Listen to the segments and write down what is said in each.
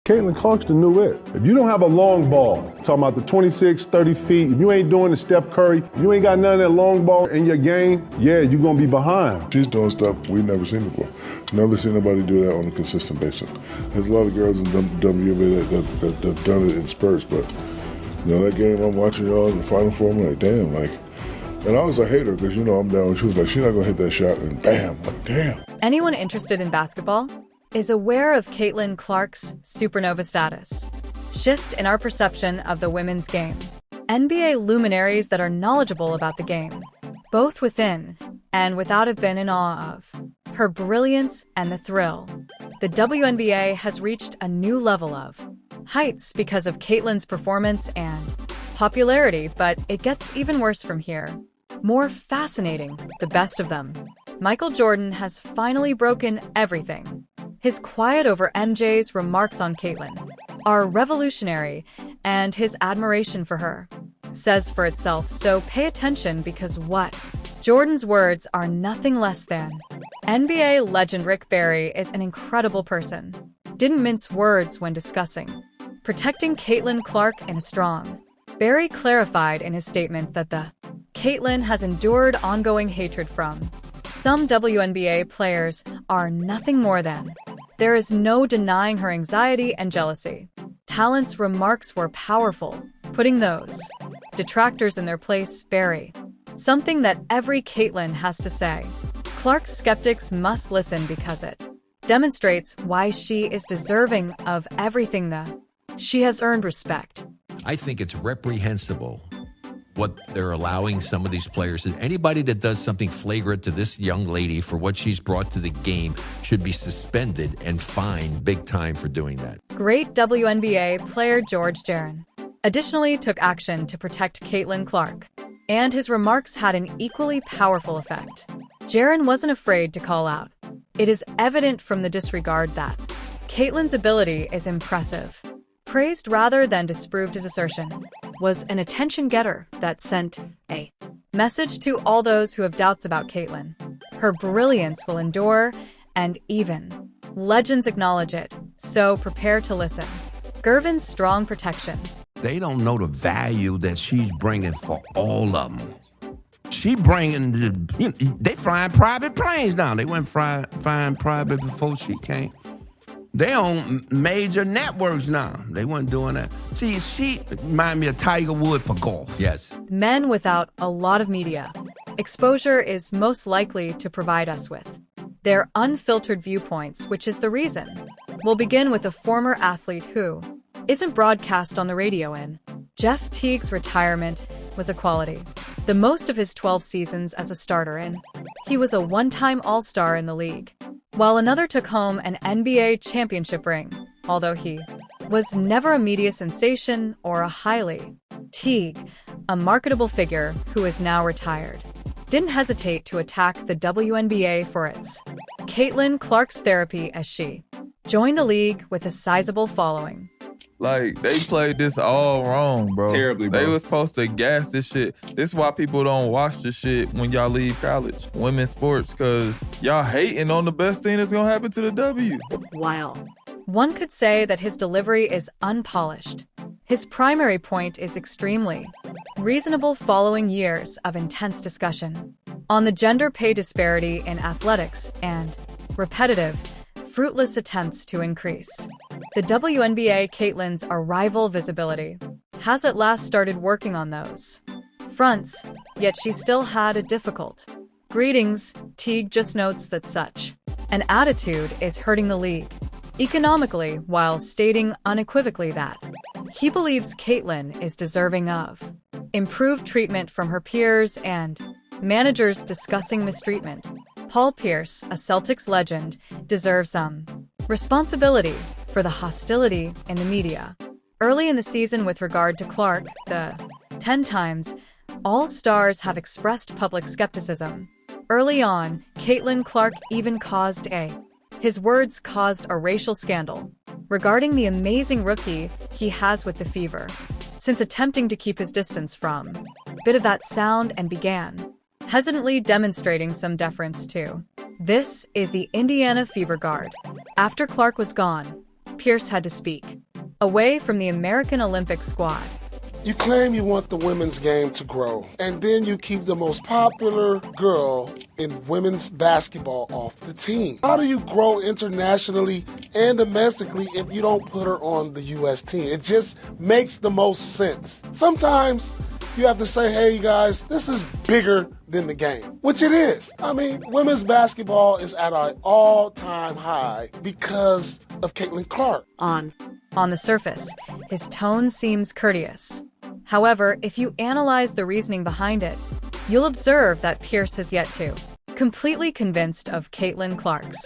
Caitlin Clark's the new it. If you don't have a long ball, talking about the 26, 30 feet, if you ain't doing the Steph Curry, if you ain't got none of that long ball in your game, yeah, you're going to be behind. She's doing stuff we've never seen before. Never seen nobody do that on a consistent basis. There's a lot of girls in WNBA that have done it in spurts, but that game I'm watching y'all in the Final Four, I'm like, damn, and I was a hater because, I'm down. She was like, she's not going to hit that shot, and bam, like, damn. Anyone interested in basketball is aware of Caitlin Clark's supernova status. Shift in our perception of the women's game. NBA luminaries that are knowledgeable about the game, both within and without, have been in awe of her brilliance and the thrill. The WNBA has reached a new level of heights because of Caitlin's performance and popularity, but it gets even worse from here. More fascinating, the best of them. Michael Jordan has finally broken everything. His quiet over MJ's remarks on Caitlin are revolutionary, and his admiration for her says for itself, so pay attention because what? Jordan's words are nothing less than. NBA legend Rick Barry is an incredible person. Didn't mince words when discussing protecting Caitlin Clark in a strong. Barry clarified in his statement that Caitlin has endured ongoing hatred from some WNBA players are nothing more than. There is no denying her anxiety and jealousy. Talent's remarks were powerful, putting those detractors in their place. Barry. Something that every Caitlin has to say. Clark's skeptics must listen because it demonstrates why she is deserving of everything she has earned respect. I think it's reprehensible what they're allowing some of these players. Anybody that does something flagrant to this young lady for what she's brought to the game should be suspended and fined big time for doing that. Great WNBA player George Jaron additionally took action to protect Caitlin Clark, and his remarks had an equally powerful effect. Jaron wasn't afraid to call out. It is evident from the disregard that Caitlin's ability is impressive. Praised rather than disproved his assertion was an attention-getter that sent a message to all those who have doubts about Caitlin. Her brilliance will endure, and even legends acknowledge it, so prepare to listen. Gervin's strong protection. They don't know the value that she's bringing for all of them. She bringing they flying private planes now. They went flying private before she came. They on major networks now. They weren't doing that. See, she remind me of Tiger Woods for golf. Yes. Men without a lot of media exposure is most likely to provide us with their unfiltered viewpoints, which is the reason. We'll begin with a former athlete who isn't broadcast on the radio in. Jeff Teague's retirement was a quality. The most of his 12 seasons as a starter in. He was a one-time All-Star in the league, while another took home an NBA championship ring, although he was never a media sensation or a highly. Teague, a marketable figure who is now retired, didn't hesitate to attack the WNBA for its Caitlin Clark's therapy as she joined the league with a sizable following. Like, they played this all wrong, bro. Terribly, bro. They was supposed to gas this shit. This is why people don't watch this shit when y'all leave college. Women's sports, because y'all hating on the best thing that's gonna happen to the W. While one could say that his delivery is unpolished, his primary point is extremely reasonable following years of intense discussion on the gender pay disparity in athletics and repetitive, fruitless attempts to increase the WNBA. Caitlin's arrival visibility has at last started working on those fronts, yet she still had a difficult greetings. Teague just notes that such an attitude is hurting the league economically, while stating unequivocally that he believes Caitlin is deserving of improved treatment from her peers and managers. Discussing mistreatment, Paul Pierce, a Celtics legend, deserves some responsibility for the hostility in the media early in the season with regard to Clark. The 10 times All-Stars have expressed public skepticism. Early on, Caitlin Clark even his words caused a racial scandal regarding the amazing rookie he has with the Fever, since attempting to keep his distance from bit of that sound and began hesitantly demonstrating some deference to. This is the Indiana Fever guard. After Clark was gone, Pierce had to speak, away from the American Olympic squad. You claim you want the women's game to grow, and then you keep the most popular girl in women's basketball off the team. How do you grow internationally and domestically if you don't put her on the U.S. team? It just makes the most sense. Sometimes you have to say, hey guys, this is bigger than the game, which it is. I mean, women's basketball is at an all-time high because of Caitlin Clark. On the surface, his tone seems courteous. However, if you analyze the reasoning behind it, you'll observe that Pierce has yet to. Completely convinced of Caitlin Clark's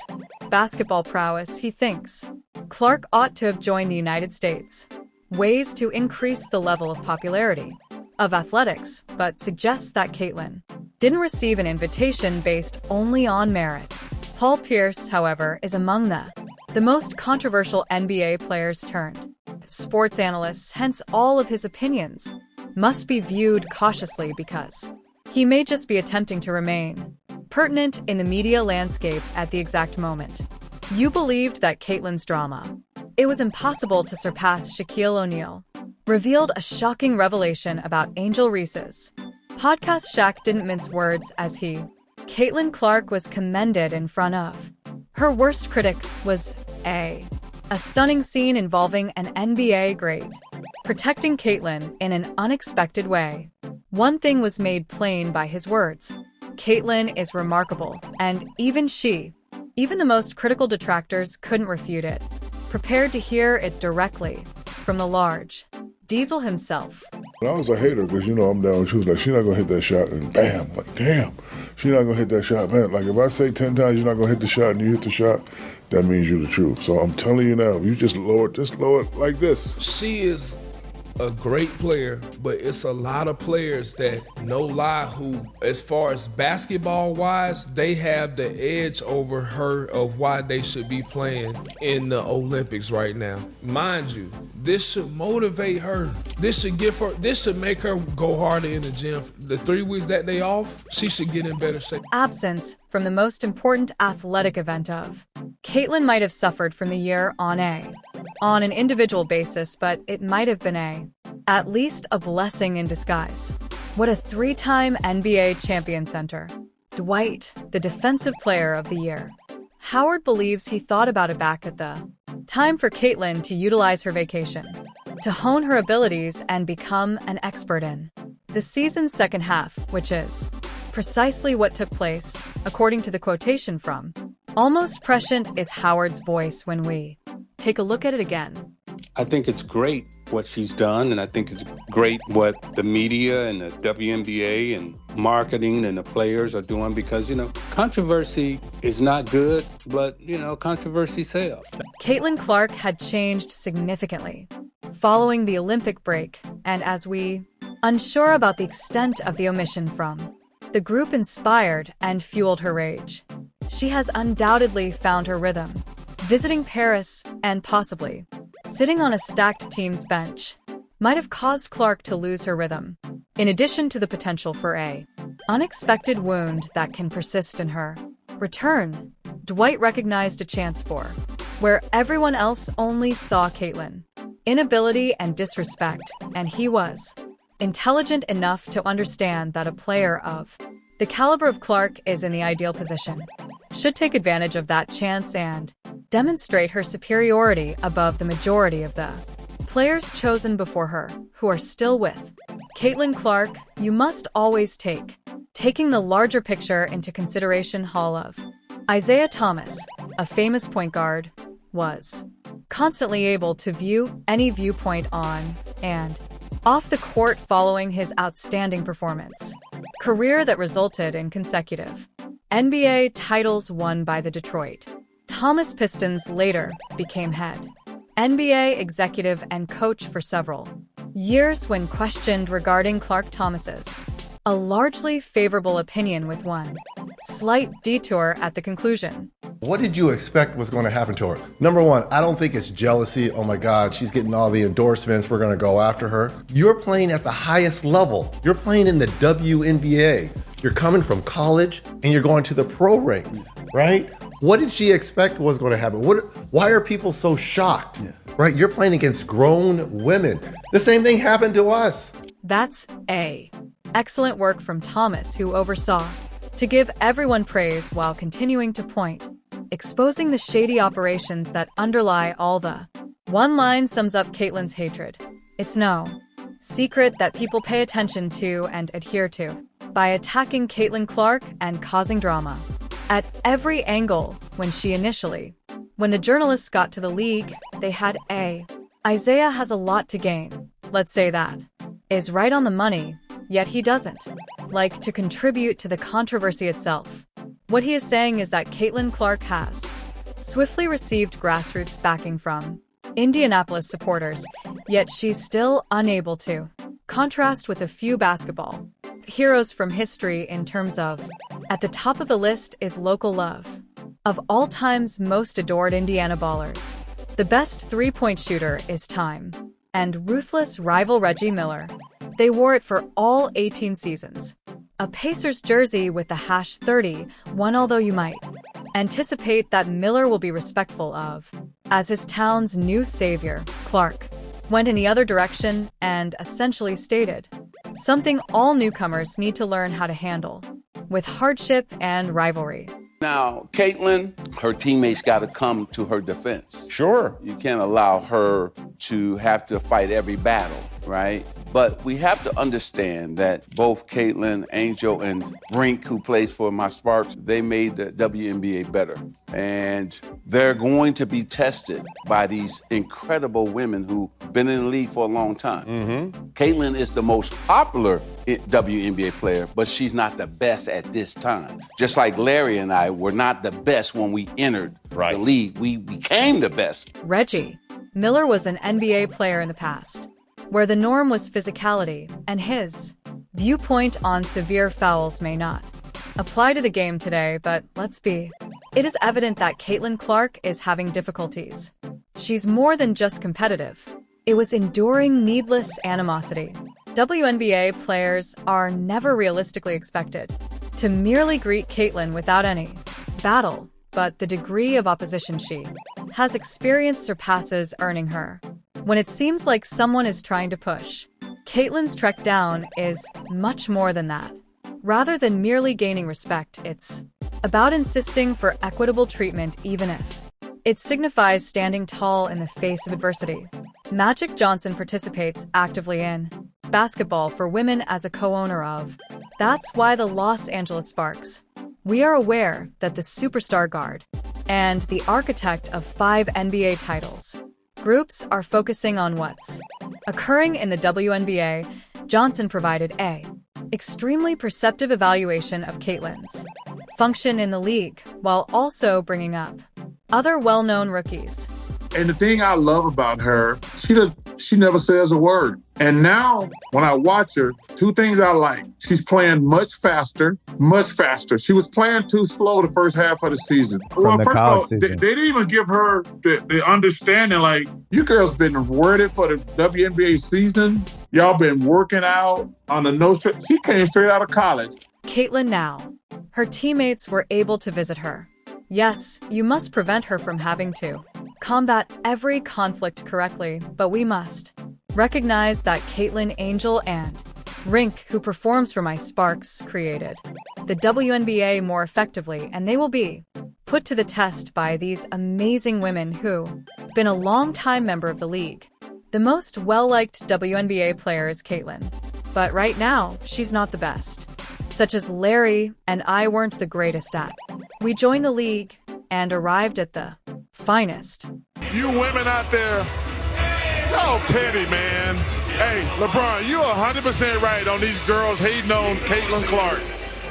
basketball prowess, he thinks Clark ought to have joined the United States. Ways to increase the level of popularity of athletics, but suggests that Caitlin didn't receive an invitation based only on merit. Paul Pierce, however, is among the most controversial NBA players turned sports analysts, hence all of his opinions must be viewed cautiously because he may just be attempting to remain pertinent in the media landscape at the exact moment. You believed that Caitlin's drama, it was impossible to surpass Shaquille O'Neal, revealed a shocking revelation about Angel Reese's podcast. Shaq didn't mince words as Caitlin Clark was commended in front of her worst critic was a stunning scene involving an NBA great protecting Caitlin in an unexpected way. One thing was made plain by his words. Caitlin is remarkable, and even the most critical detractors couldn't refute it. Prepared to hear it directly from the large Diesel himself. I was a hater because, I'm down. She was like, she's not going to hit that shot, and bam. I'm like, damn, she's not going to hit that shot. Man, like if I say 10 times you're not going to hit the shot and you hit the shot, that means you're the truth. So I'm telling you now, if you just lower it like this. She is a great player, but it's a lot of players that, no lie, who, as far as basketball-wise, they have the edge over her of why they should be playing in the Olympics right now. Mind you, this should motivate her. This should make her go harder in the gym. The 3 weeks that they off, she should get in better shape. Absence from the most important athletic event of Caitlin might have suffered from the year on an individual basis, but it might have been at least a blessing in disguise. What a 3-time NBA champion center. Dwight, the defensive player of the year. Howard believes he thought about it back at the time for Caitlin to utilize her vacation, to hone her abilities and become an expert in the season's second half, which is precisely what took place, according to the quotation from Almost Prescient is Howard's voice when we take a look at it again. I think it's great what she's done, and I think it's great what the media and the WNBA and marketing and the players are doing because, controversy is not good, but, controversy sells. Caitlin Clark had changed significantly following the Olympic break, and as we unsure about the extent of the omission from the group inspired and fueled her rage. She has undoubtedly found her rhythm, visiting Paris and possibly sitting on a stacked team's bench might have caused Clark to lose her rhythm, in addition to the potential for an unexpected wound that can persist in her return. Dwight recognized a chance for where everyone else only saw Caitlin, inability and disrespect, and he was intelligent enough to understand that a player of the caliber of Clark is in the ideal position, should take advantage of that chance and demonstrate her superiority above the majority of the players chosen before her, who are still with Caitlin Clark. You must always taking the larger picture into consideration. Hall of Isaiah Thomas, a famous point guard, was constantly able to view any viewpoint on and off the court following his outstanding performance career that resulted in consecutive NBA titles won by the Detroit Thomas Pistons. Later became head NBA executive and coach for several years. When questioned regarding Clark Thomas's a largely favorable opinion, with one slight detour at the conclusion. What did you expect was going to happen to her? Number one, I don't think it's jealousy. Oh my God, she's getting all the endorsements. We're going to go after her. You're playing at the highest level. You're playing in the WNBA. You're coming from college and you're going to the pro ranks, right? What did she expect was going to happen? Why are people so shocked? Right? You're playing against grown women. The same thing happened to us. That's A. Excellent work from Thomas, who oversaw. To give everyone praise while continuing to point, exposing the shady operations that underlie all the. One line sums up Caitlyn's hatred. It's no secret that people pay attention to and adhere to by attacking Caitlin Clark and causing drama at every angle. When the journalists got to the league, they had A. Isaiah has a lot to gain, let's say that. Is right on the money, yet he doesn't like to contribute to the controversy itself. What he is saying is that Caitlin Clark has swiftly received grassroots backing from Indianapolis supporters, yet she's still unable to contrast with a few basketball heroes from history in terms of. At the top of the list is local love. Of all time's most adored Indiana ballers, the best three-point shooter is time. And ruthless rival Reggie Miller. They wore it for all 18 seasons. A Pacers jersey with the #30 won, although you might anticipate that Miller will be respectful of. As his town's new savior, Clark went in the other direction and essentially stated something all newcomers need to learn how to handle, with hardship and rivalry. Now, Caitlin, her teammates got to come to her defense. Sure. You can't allow her to have to fight every battle, right? But we have to understand that both Caitlin, Angel, and Brink, who plays for my Sparks, they made the WNBA better. And they're going to be tested by these incredible women who've been in the league for a long time. Caitlin is the most popular WNBA player, but she's not the best at this time. Just like Larry and I were not the best when we entered the league. We became the best. Reggie Miller was an NBA player in the past, where the norm was physicality, and his viewpoint on severe fouls may not apply to the game today, but it is evident that Caitlin Clark is having difficulties. She's more than just competitive. It was enduring needless animosity. WNBA players are never realistically expected to merely greet Caitlin without any battle, but the degree of opposition she has experienced surpasses earning her. When it seems like someone is trying to push, Caitlin's trek down is much more than that. Rather than merely gaining respect, it's about insisting for equitable treatment, even if it signifies standing tall in the face of adversity. Magic Johnson participates actively in basketball for women as a co-owner of. That's why the Los Angeles Sparks. We are aware that the superstar guard and the architect of 5 NBA titles groups are focusing on what's occurring in the WNBA. Johnson provided a extremely perceptive evaluation of Caitlin's function in the league, while also bringing up other well-known rookies. And the thing I love about her, she never says a word. And now, when I watch her, 2 things I like. She's playing much faster. She was playing too slow the first half of the season. From the college season. They didn't even give her the understanding, like, you girls been worded for the WNBA season. Y'all been working out on the nose. She came straight out of college. Caitlin now. Her teammates were able to visit her. Yes, you must prevent her from having to combat every conflict correctly, but we must recognize that Caitlin, Angel, and Rink, who performs for my Sparks, created the WNBA more effectively, and they will be put to the test by these amazing women who've been a long-time member of the league. The most well-liked WNBA player is Caitlin, but right now, she's not the best. Such as Larry and I weren't the greatest at. We joined the league and arrived at the finest. You women out there, y'all petty, man. Hey, LeBron, you 100% right on these girls hating on Caitlin Clark.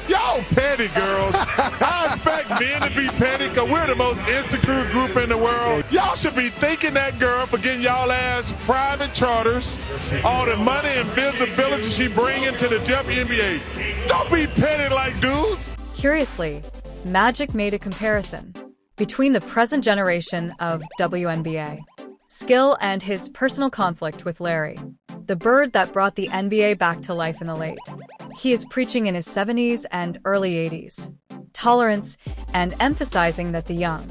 Y'all petty, girls. I expect men to be petty because we're the most insecure group in the world. Y'all should be thanking that girl for getting y'all ass private charters, all the money and visibility she bringing to the WNBA. Don't be petty like dudes. Curiously, Magic made a comparison between the present generation of WNBA skill and his personal conflict with Larry, the bird that brought the NBA back to life in the late. He is preaching in his 70s and early 80s. tolerance, and emphasizing that the young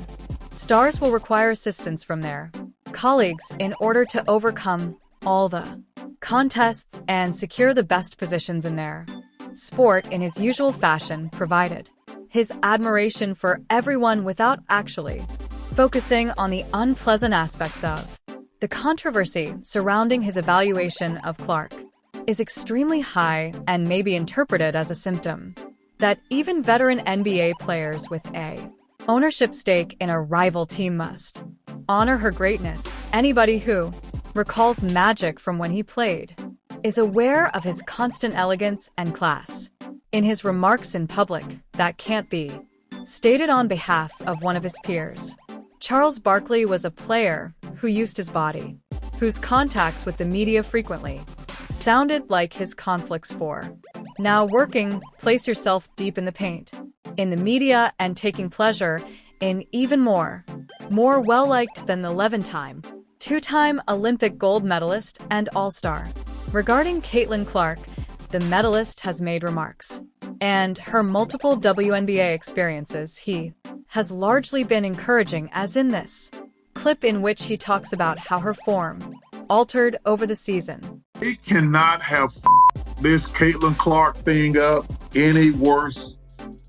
stars will require assistance from their colleagues in order to overcome all the contests and secure the best positions in their sport in his usual fashion, provided his admiration for everyone without actually focusing on the unpleasant aspects of the controversy surrounding his evaluation of Clark is extremely high and may be interpreted as a symptom that even veteran NBA players with a ownership stake in a rival team must honor her greatness. Anybody who recalls Magic from when he played is aware of his constant elegance and class in his remarks in public that can't be stated on behalf of one of his peers. Charles Barkley was a player who used his body, whose contacts with the media frequently sounded like his conflicts for now working. Place yourself deep in the paint, in the media, and taking pleasure in even more well-liked than the 11-time, two-time Olympic gold medalist and all-star. Regarding Caitlin Clark, the medalist has made remarks, and her multiple WNBA experiences he has largely been encouraging, as in this clip in which he talks about how her form altered over the season. We cannot have this Caitlin Clark thing up any worse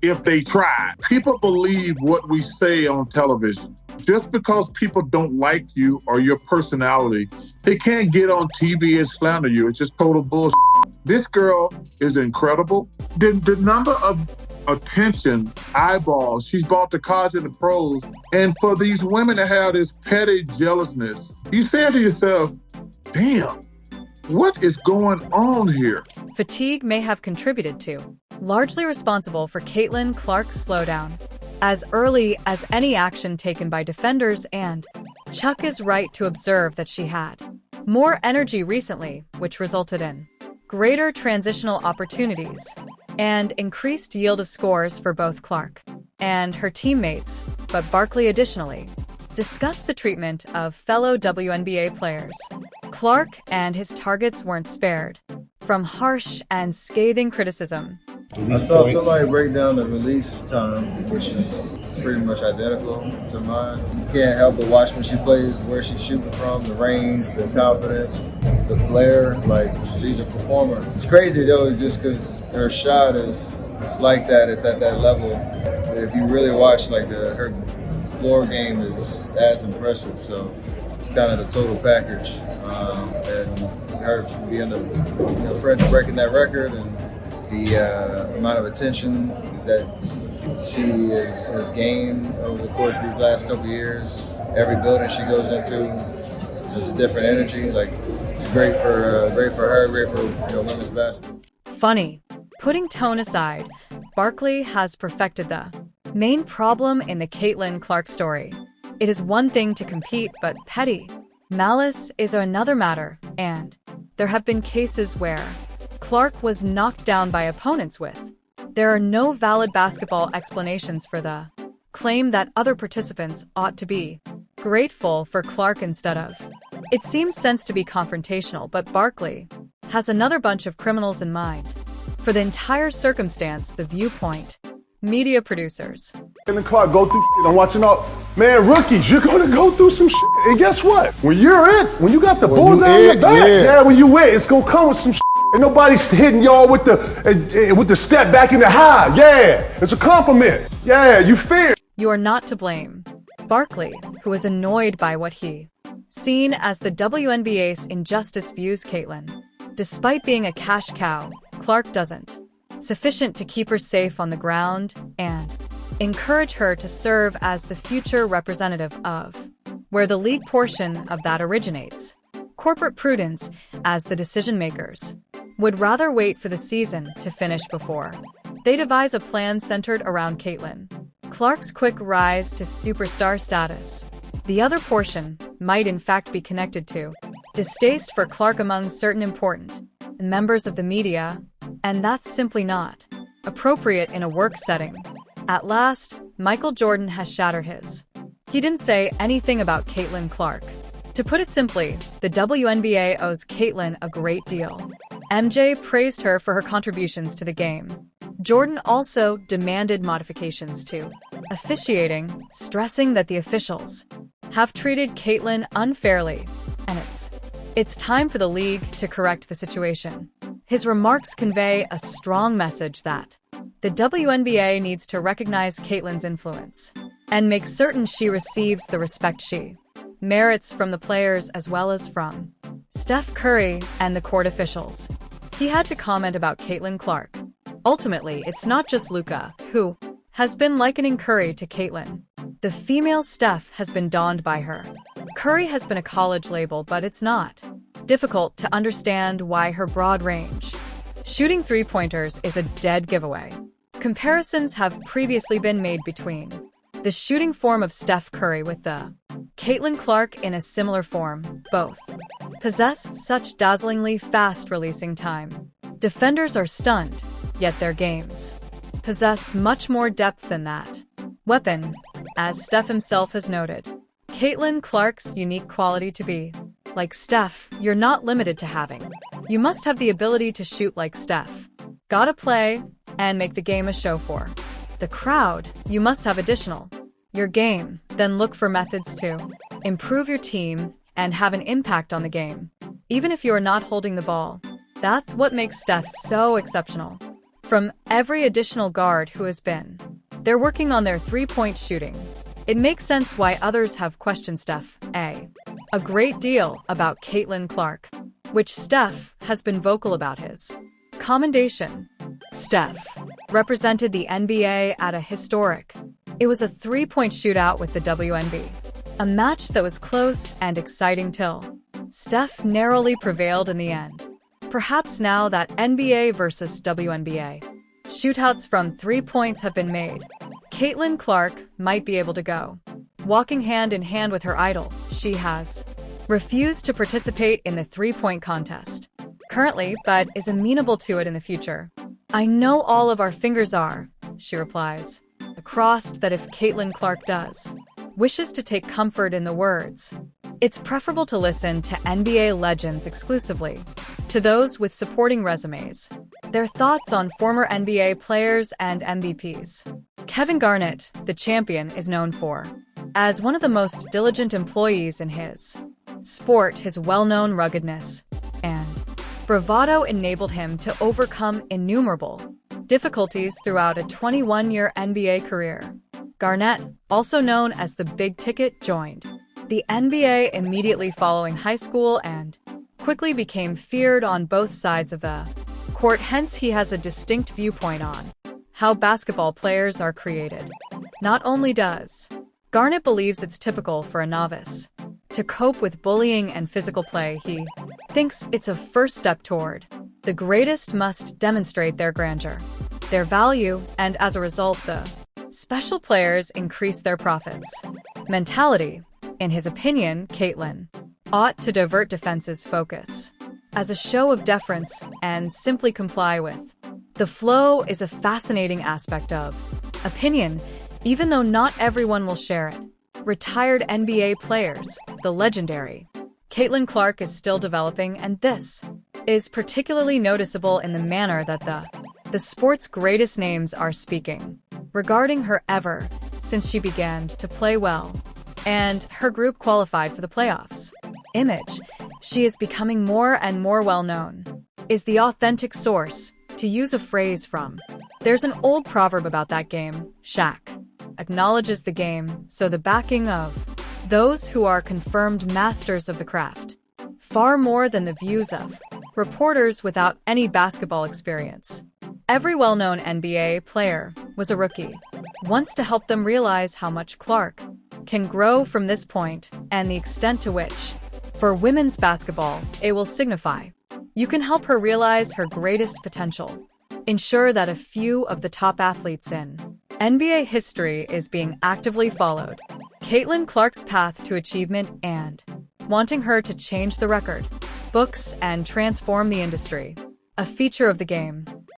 if they try. People believe what we say on television. Just because people don't like you or your personality, they can't get on TV and slander you. It's just total bullshit. This girl is incredible. The number of attention, eyeballs she's brought to college and the pros, and for these women to have this petty jealousness, you say to yourself, damn, what is going on here? Fatigue may have contributed to, largely responsible for Caitlin Clark's slowdown as early as any action taken by defenders, and Chuck is right to observe that she had more energy recently, which resulted in greater transitional opportunities and increased yield of scores for both Clark and her teammates. But Barkley additionally discussed the treatment of fellow WNBA players. Clark and his targets weren't spared from harsh and scathing criticism. I saw somebody break down the release time, which is pretty much identical to mine. You can't help but watch when she plays, where she's shooting from, the range, the confidence, the flair. Like, she's a performer. It's crazy though, just because her shot is like that. It's at that level. If you really watch, like, her floor game is as impressive. So it's kind of the total package, and her being the French breaking that record, and the amount of attention that she has gained over the course of these last couple of years. Every building she goes into, there's a different energy. Like, it's great for her, great for women's basketball. Funny. Putting tone aside, Barkley has perfected the main problem in the Caitlin Clark story. It is one thing to compete, but petty malice is another matter, and there have been cases where Clark was knocked down by opponents with. There are no valid basketball explanations for the claim that other participants ought to be grateful for Clark instead of. It seems sense to be confrontational, but Barkley has another bunch of criminals in mind. For the entire circumstance, the viewpoint, media producers. Caitlin Clark go through shit. I'm watching all, man, rookies, you're going to go through some shit. And guess what? When you're it, when you got the bullseye on your back, yeah, when you it, it's going to come with some shit. And nobody's hitting y'all with the step back in the high. Yeah, it's a compliment. Yeah, you fair. You are not to blame. Barkley, who is annoyed by what he seen as the WNBA's injustice, views Caitlin. Despite being a cash cow, Clark doesn't sufficient to keep her safe on the ground and encourage her to serve as the future representative of where the league portion of that originates. Corporate prudence, as the decision makers would rather wait for the season to finish before they devise a plan centered around Caitlin Clark's quick rise to superstar status. The other portion might in fact be connected to distaste for Clark among certain important members of the media, and that's simply not appropriate in a work setting. At last, Michael Jordan has shattered his. He didn't say anything about Caitlin Clark. To put it simply, the WNBA owes Caitlin a great deal. MJ praised her for her contributions to the game. Jordan also demanded modifications to officiating, stressing that the officials have treated Caitlin unfairly, and it's time for the league to correct the situation. His remarks convey a strong message that the WNBA needs to recognize Caitlin's influence and make certain she receives the respect she merits from the players as well as from Steph Curry and the court officials. He had to comment about Caitlin Clark. Ultimately, it's not just Luka who has been likening Curry to Caitlin. The female Steph has been donned by her. Curry has been a college label, but it's not difficult to understand why her broad range shooting three-pointers is a dead giveaway. Comparisons have previously been made between the shooting form of Steph Curry with the Caitlin Clark in a similar form. Both possess such dazzlingly fast releasing time. Defenders are stunned, yet their games possess much more depth than that weapon, as Steph himself has noted. Caitlin Clark's unique quality to be like Steph, you're not limited to having. You must have the ability to shoot like Steph. Gotta play and make the game a show for the crowd. You must have additional your game, then look for methods to improve your team and have an impact on the game, even if you are not holding the ball. That's what makes Steph so exceptional. From every additional guard who has been, they're working on their three-point shooting. It makes sense why others have questioned Steph a great deal about Caitlin Clark, which Steph has been vocal about his commendation. Steph represented the NBA at a historic. It was a three-point shootout with the WNBA, a match that was close and exciting till Steph narrowly prevailed in the end. Perhaps now that NBA versus WNBA shootouts from 3 points have been made, Caitlin Clark might be able to go walking hand in hand with her idol. She has refused to participate in the three-point contest currently, but is amenable to it in the future. I know all of our fingers are, she replies, crossed that if Caitlin Clark wishes to take comfort in the words, it's preferable to listen to NBA legends exclusively, to those with supporting resumes, their thoughts on former NBA players and MVPs. Kevin Garnett, the champion, is known for as one of the most diligent employees in his sport. His well-known ruggedness and bravado enabled him to overcome innumerable difficulties throughout a 21-year NBA career. Garnett, also known as the Big Ticket, joined the NBA immediately following high school and quickly became feared on both sides of the court. Hence, he has a distinct viewpoint on how basketball players are created. Not only does Garnett believes it's typical for a novice to cope with bullying and physical play, he thinks it's a first step toward the greatest must demonstrate their grandeur, their value, and as a result, the special players increase their profits. Mentality. In his opinion, Caitlin ought to divert defense's focus as a show of deference and simply comply with the flow is a fascinating aspect of opinion, even though not everyone will share it. Retired NBA players, the legendary Caitlin Clark is still developing, and this is particularly noticeable in the manner that the sport's greatest names are speaking regarding her ever since she began to play well and her group qualified for the playoffs. Image. She is becoming more and more well-known, is the authentic source, to use a phrase from. There's an old proverb about that game. Shaq acknowledges the game, so the backing of those who are confirmed masters of the craft, far more than the views of reporters without any basketball experience. Every well-known NBA player was a rookie, wants to help them realize how much Clark can grow from this point and the extent to which, for women's basketball, it will signify. You can help her realize her greatest potential. Ensure that a few of the top athletes in NBA history is being actively followed. Caitlin Clark's path to achievement and wanting her to change the record, books, and transform the industry. A feature of the game.